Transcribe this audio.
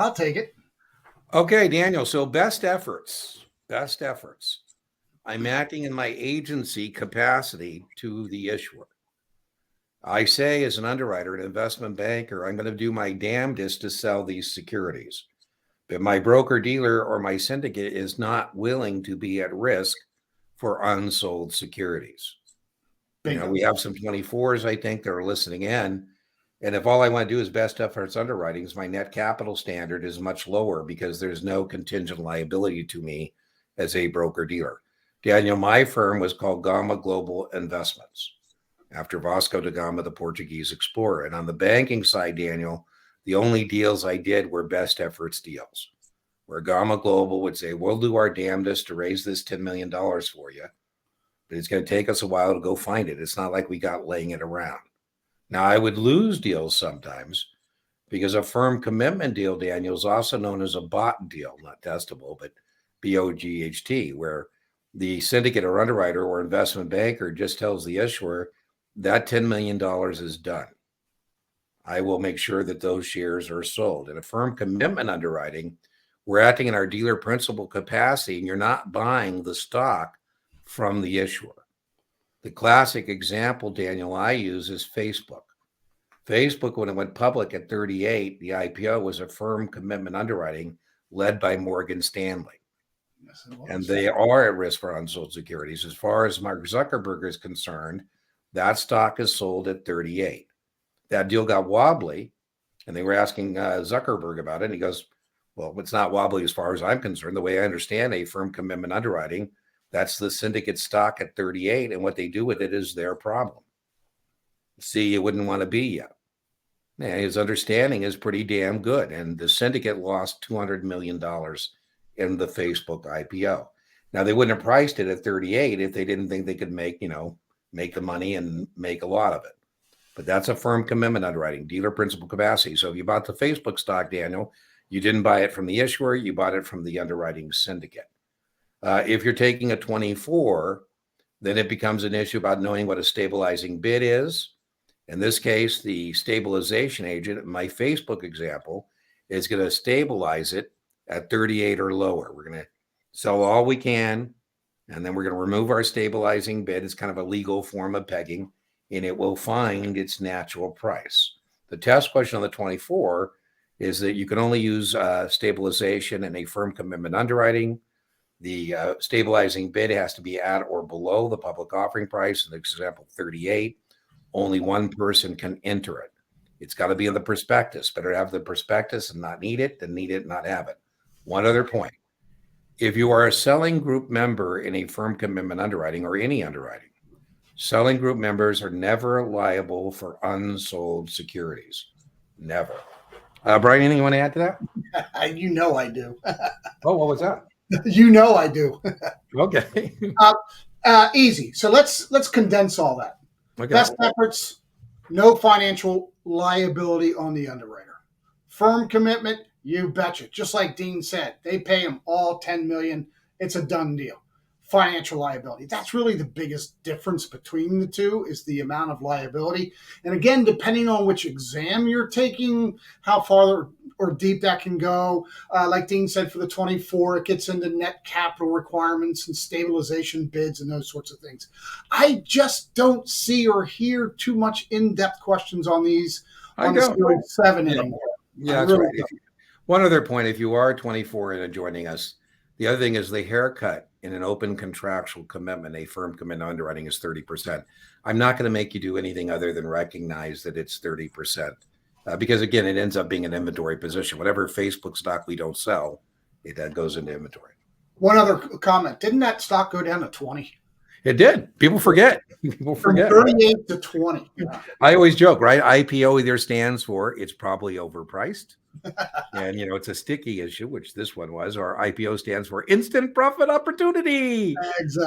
I'll take it. Okay, Daniel. So best efforts. I'm acting in my agency capacity to the issuer. I say as an underwriter, an investment banker, I'm going to do my damnedest to sell these securities. But my broker dealer or my syndicate is not willing to be at risk for unsold securities. Bingo. We have some 24s, I think, that are listening in. And if all I want to do is best efforts underwriting, my net capital standard is much lower because there's no contingent liability to me as a broker dealer. Daniel, my firm was called Gama Global Investments after Vasco da Gama, the Portuguese explorer. And on the banking side, Daniel, the only deals I did were best efforts deals, where Gama Global would say, we'll do our damnedest to raise this $10 million for you, but it's going to take us a while to go find it. It's not like we got laying it around. Now, I would lose deals sometimes because a firm commitment deal, Daniel, is also known as a bought deal, not testable, but BOGHT, where the syndicate or underwriter or investment banker just tells the issuer that $10 million is done. I will make sure that those shares are sold. In a firm commitment underwriting, we're acting in our dealer principal capacity, and you're not buying the stock from the issuer. The classic example, Daniel, I use is Facebook. Facebook, when it went public at 38, the IPO was a firm commitment underwriting led by Morgan Stanley. Yes, and they are at risk for unsold securities. As far as Mark Zuckerberg is concerned, that stock is sold at 38. That deal got wobbly, and they were asking Zuckerberg about it. And he goes, well, it's not wobbly as far as I'm concerned. The way I understand a firm commitment underwriting, that's the syndicate stock at 38, and what they do with it is their problem. See, you wouldn't want to be yet. Yeah, his understanding is pretty damn good, and the syndicate lost $200 million in the Facebook IPO. Now, they wouldn't have priced it at 38 if they didn't think they could make the money and make a lot of it. But that's a firm commitment underwriting, dealer principal capacity. So if you bought the Facebook stock, Daniel, you didn't buy it from the issuer, you bought it from the underwriting syndicate. If you're taking a 24, then it becomes an issue about knowing what a stabilizing bid is. In this case, the stabilization agent, my Facebook example, is going to stabilize it at 38 or lower. We're going to sell all we can, and then we're going to remove our stabilizing bid. It's kind of a legal form of pegging, and it will find its natural price. The test question on the 24 is that you can only use stabilization in a firm commitment underwriting. The stabilizing bid has to be at or below the public offering price. In the example 38, only one person can enter it. It's got to be in the prospectus. Better have the prospectus and not need it than need it and not have it. One other point. If you are a selling group member in a firm commitment underwriting or any underwriting, selling group members are never liable for unsold securities. Never. Brian, anything you want to add to that? You know I do. Oh, what was that? You know I do. Okay. Easy. So let's condense all that. Okay. Best efforts, no financial liability on the underwriter. Firm commitment, you betcha. Just like Dean said, they pay them all $10 million. It's a done deal. Financial liability. That's really the biggest difference between the two is the amount of liability. And again, depending on which exam you're taking, how far or deep that can go. Like Dean said, for the 24, it gets into net capital requirements and stabilization bids and those sorts of things. I just don't see or hear too much in-depth questions on these on the Series 7 anymore. Yeah, that's right. One other point, if you are 24 and joining us, the other thing is the haircut in an open contractual commitment, a firm commitment underwriting is 30%. I'm not going to make you do anything other than recognize that it's 30%. Because again, it ends up being an inventory position. Whatever Facebook stock we don't sell, it goes into inventory. One other comment. Didn't that stock go down to 20? It did. People forget. From 38 to 20. Yeah. I always joke, right? IPO either stands for it's probably overpriced. And, it's a sticky issue, which this one was, or IPO stands for instant profit opportunity. Exactly.